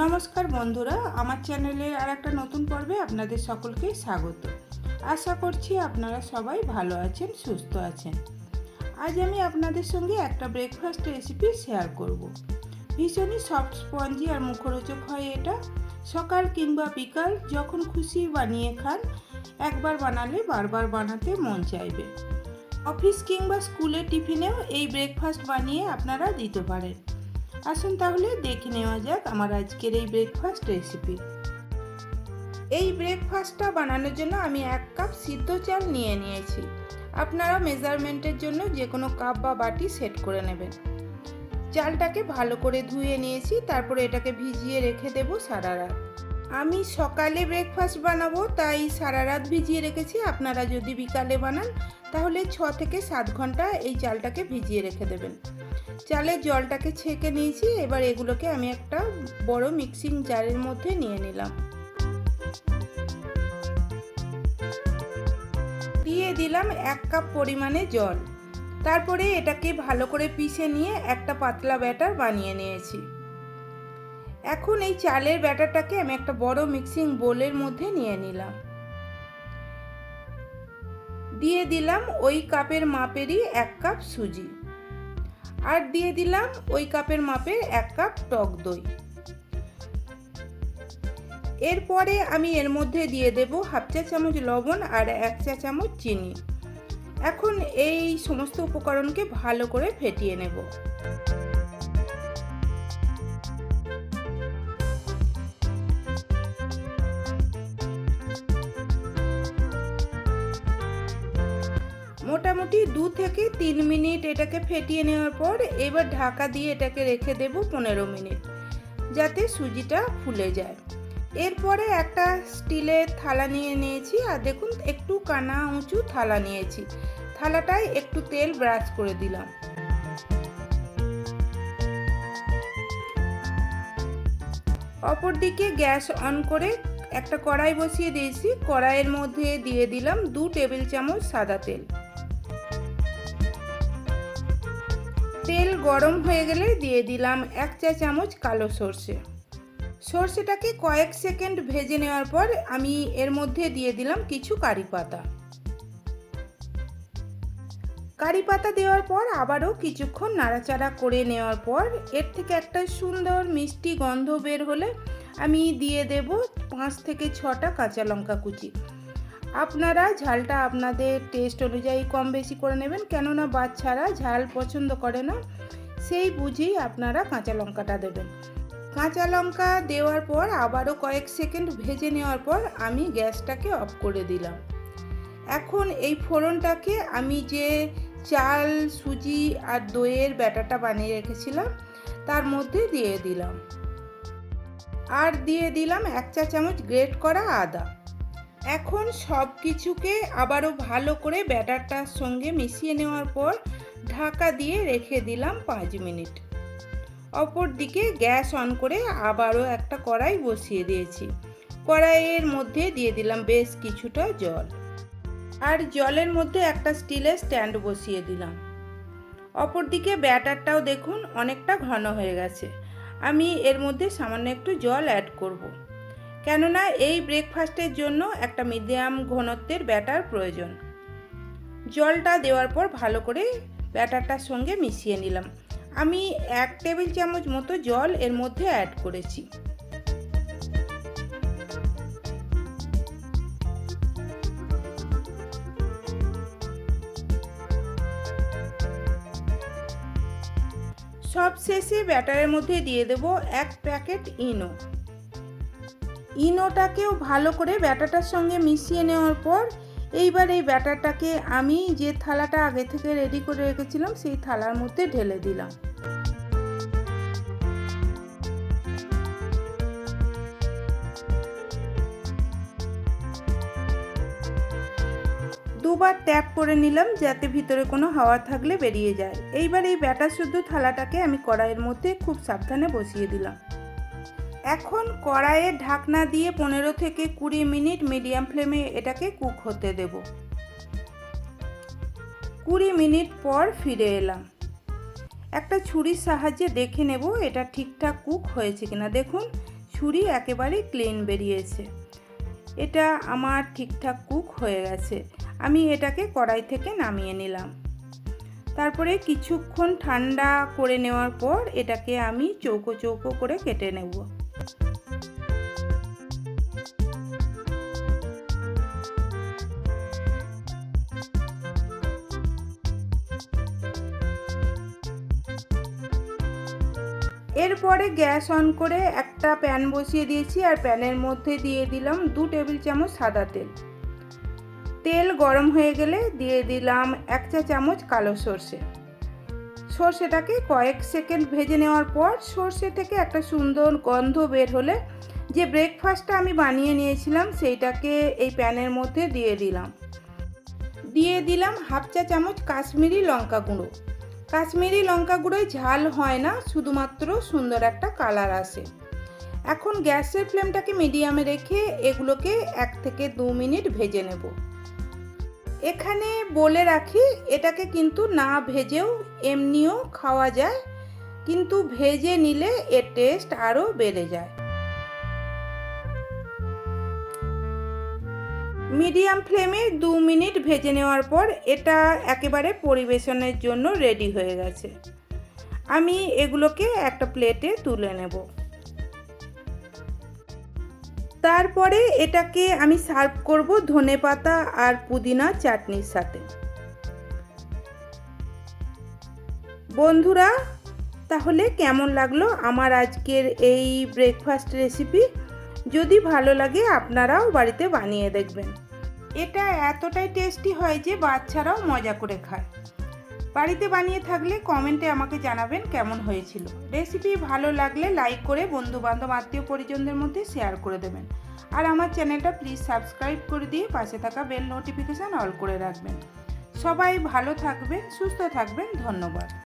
নমস্কার বন্ধুরা, আমার চ্যানেলের আর একটা নতুন পর্বে আপনাদের সকলকে স্বাগত। আশা করছি আপনারা সবাই ভালো আছেন, সুস্থ আছেন। আজ আমি আপনাদের সঙ্গে একটা ব্রেকফাস্ট রেসিপি শেয়ার করব। ভীষণই সফট, স্পঞ্জি আর মুখরোচক হয় এটা। সকাল কিংবা বিকাল যখন খুশি বানিয়ে খান, একবার বানালে বারবার বানাতে মন চাইবে। অফিস কিংবা স্কুলের টিফিনেও এই ব্রেকফাস্ট বানিয়ে আপনারা দিতে পারেন। আসুন তাহলে দেখে নেওয়া যাক আমার আজকের এই ব্রেকফাস্ট রেসিপি। এই ব্রেকফাস্টটা বানানোর জন্য আমি 1 কাপ সিদ্ধ চাল নিয়ে নিয়েছি। আপনারা মেজারমেন্টের জন্য যে কোনো কাপ বা বাটি সেট করে নেবেন। চালটাকে ভালো করে ধুয়ে নিয়েছি, তারপরে এটাকে ভিজিয়ে রেখে দেব সারা রাত। আমি সকালে ব্রেকফাস্ট বানাবো, তাই সারা রাত ভিজিয়ে রেখেছি। আপনারা যদি বিকালে বানান তাহলে 6 থেকে 7 ঘন্টা এই চালটাকে ভিজিয়ে রেখে দেবেন। চালের জলটাকে ছেঁকে নিয়েছি। এবার এগুলোকে আমি একটা বড় মিক্সিং জারের মধ্যে নিয়ে নিলাম। দিয়ে দিলাম 1 কাপ পরিমাণে জল। তারপরে এটাকে ভালো করে পিষে নিয়ে একটা পাতলা ব্যাটার বানিয়ে নিয়েছি। এখন এই চালের ব্যাটারটাকে আমি একটা বড় মিক্সিং বোলের মধ্যে নিয়ে নিলাম। দিয়ে দিলাম ওই কাপের মাপেরই 1 কাপ সুজি, আর দিয়ে দিলাম ওই কাপের মাপের 1 কাপ টক দই। এরপরে আমি এর মধ্যে দিয়ে দেব হাফ চা চামচ লবণ আর 1 চা চামচ চিনি। এখন এই সমস্ত উপকরণকে ভালো করে ফেটিয়ে নেব। মোটামুটি 2 থেকে 3 মিনিট এটাকে ফেটিয়ে নেওয়ার পর এবার ঢাকা দিয়ে এটাকে রেখে দেব 15 মিনিট, যাতে সুজিটা ফুলে যায়। এরপরে একটা স্টিলের থালা নিয়ে নিয়েছি, আর দেখুন একটু কানা উঁচু থালা নিয়েছি। থালাটায় একটু তেল ব্রাশ করে দিলাম। অপরদিকে গ্যাস অন করে একটা কড়াই বসিয়ে দিয়েছি। কড়াইয়ের মধ্যে দিয়ে দিলাম 2 টেবিল চামচ সাদা তেল। তেল গরম হয়ে গেলে দিয়ে দিলাম 1 চা চামচ কালো সর্ষে। সর্ষেটাকে কয়েক সেকেন্ড ভেজে নেওয়ার পর আমি এর মধ্যে দিয়ে দিলাম কিছু কারি পাতা। কারি পাতা দেওয়ার পর আবারও কিছুক্ষণ নাড়াচাড়া করে নেওয়ার পর এর থেকে একটা সুন্দর মিষ্টি গন্ধ বের হলে আমি দিয়ে দেব 5 থেকে 6টা কাঁচা লঙ্কা কুচি। আপনারা ঝালটা আপনাদের টেস্ট অনুযায়ী কম বেশি করে নেবেন, কেননা বাচ্চারা ঝাল পছন্দ করে না, সেই বুঝেই আপনারা কাঁচা লঙ্কাটা দেবেন। কাঁচা লঙ্কা দেওয়ার পর আবারও কয়েক সেকেন্ড ভেজে নেওয়ার পর আমি গ্যাসটাকে অফ করে দিলাম। এখন এই ফোড়নটাকে আমি যে চাল, সুজি আর দইয়ের ব্যাটারটা বানিয়ে রেখেছিলাম তার মধ্যে দিয়ে দিলাম, আর দিয়ে দিলাম 1 চা চামচ গ্রেট করা আদা। এখন সব কিছুকে আবারও ভালো করে ব্যাটারটার সঙ্গে মিশিয়ে নেওয়ার পর ঢাকা দিয়ে রেখে দিলাম 5 মিনিট। অপর দিকে গ্যাস অন করে আবারও একটা কড়াই বসিয়ে দিয়েছি। কড়াইয়ের মধ্যে দিয়ে দিলাম বেশ কিছুটা জল, আর জলের মধ্যে একটা স্টিলের স্ট্যান্ড বসিয়ে দিলাম। অপর দিকে ব্যাটারটাও দেখুন অনেকটা ঘন হয়ে গেছে। আমি এর মধ্যে সামান্য একটু জল অ্যাড করব, কেননা এই ব্রেকফাস্টের জন্য একটা মিডিয়াম ঘনত্বের ব্যাটার প্রয়োজন। জলটা দেওয়ার পর ভালো করে ব্যাটারটার সঙ্গে মিশিয়ে নিলাম। আমি 1 টেবিল চামচ মতো জল এর মধ্যে অ্যাড করেছি। সব শেষে ব্যাটারের মধ্যে দিয়ে দেব 1 প্যাকেট ইনো। ইনোটাকেও ভালো করে ব্যাটারটার সঙ্গে মিশিয়ে নেওয়ার পর এইবার এই ব্যাটারটাকে আমি যে থালাটা আগে থেকে রেডি করে রেখেছিলাম সেই থালার মধ্যে ঢেলে দিলাম। দুবার ট্যাপ করে নিলাম যাতে ভিতরে কোনো হাওয়া থাকলে বেরিয়ে যায়। এইবার এই ব্যাটার শুদ্ধ থালাটাকে আমি কড়াইয়ের মধ্যে খুব সাবধানে বসিয়ে দিলাম। এখন কড়াইয়ে ঢাকনা দিয়ে 15 থেকে 20 মিনিট মিডিয়াম ফ্লেমে এটাকে কুক হতে দেব। 20 মিনিট পর ফিরে এলাম। একটা ছুরির সাহায্যে দেখে নেব এটা ঠিকঠাক কুক হয়েছে কিনা। দেখুন ছুরি একেবারে ক্লিন বেরিয়েছে। এটা আমার ঠিকঠাক কুক হয়ে গেছে। আমি এটাকে কড়াই থেকে নামিয়ে নিলাম। তারপরে কিছুক্ষণ ঠান্ডা করে নেওয়ার পর এটাকে আমি চৌকো চৌকো করে কেটে নেব। এরপরে গ্যাস অন করে একটা প্যান বসিয়ে দিয়েছি আর প্যানের মধ্যে দিয়ে দিলাম 2 টেবিল চামচ সাদা তেল। তেল গরম হয়ে গেলে দিয়ে দিলাম 1 চা চামচ কালো সর্ষে। সর্ষেটাকে কয়েক সেকেন্ড ভেজে নেওয়ার পর সর্ষে থেকে একটা সুন্দর গন্ধ বের হলে যে ব্রেকফাস্টটা আমি বানিয়ে নিয়েছিলাম সেইটাকে এই প্যানের মধ্যে দিয়ে দিলাম 1/2 চা চামচ কাশ্মীরি লঙ্কা গুঁড়ো। কাশ্মীরি লঙ্কা গুঁড়োয় ঝাল হয় না, শুধুমাত্র সুন্দর একটা কালার আসে। এখন গ্যাসের ফ্লেমটাকে মিডিয়ামে রেখে এগুলোকে 1 থেকে 2 মিনিট ভেজে নেব। এখানে বলে রাখি, এটাকে কিন্তু না ভেজেও এমনিও খাওয়া যায়, কিন্তু ভেজে নিলে এর টেস্ট আরও বেড়ে যায়। মিডিয়াম ফ্লেমে 2 মিনিট ভেজে নেওয়ার পর এটা একেবারে পরিবেশনের জন্য রেডি হয়ে গেছে। আমি এগুলোকে একটা প্লেটে তুলে নেব। তারপরে এটাকে আমি সার্ভ করব ধনেপাতা আর পুদিনা চাটনির সাথে। বন্ধুরা, তাহলে কেমন লাগলো আমার আজকের এই ব্রেকফাস্ট রেসিপি? যদি ভালো লাগে আপনারাও বাড়িতে বানিয়ে দেখবেন। এটা এতটাই টেস্টি হয় যে বাচ্চারাও মজা করে খায়। বাড়িতে বানিয়ে থাকলে কমেন্টে আমাকে জানাবেন কেমন হয়েছিল। রেসিপি ভালো লাগলে লাইক করে বন্ধুবান্ধব আত্মীয় পরিজনদের মধ্যে শেয়ার করে দেবেন। আর আমার চ্যানেলটা প্লিজ সাবস্ক্রাইব করে দিয়ে পাশে থাকা বেল নোটিফিকেশান অল করে রাখবেন। সবাই ভালো থাকবেন, সুস্থ থাকবেন। ধন্যবাদ।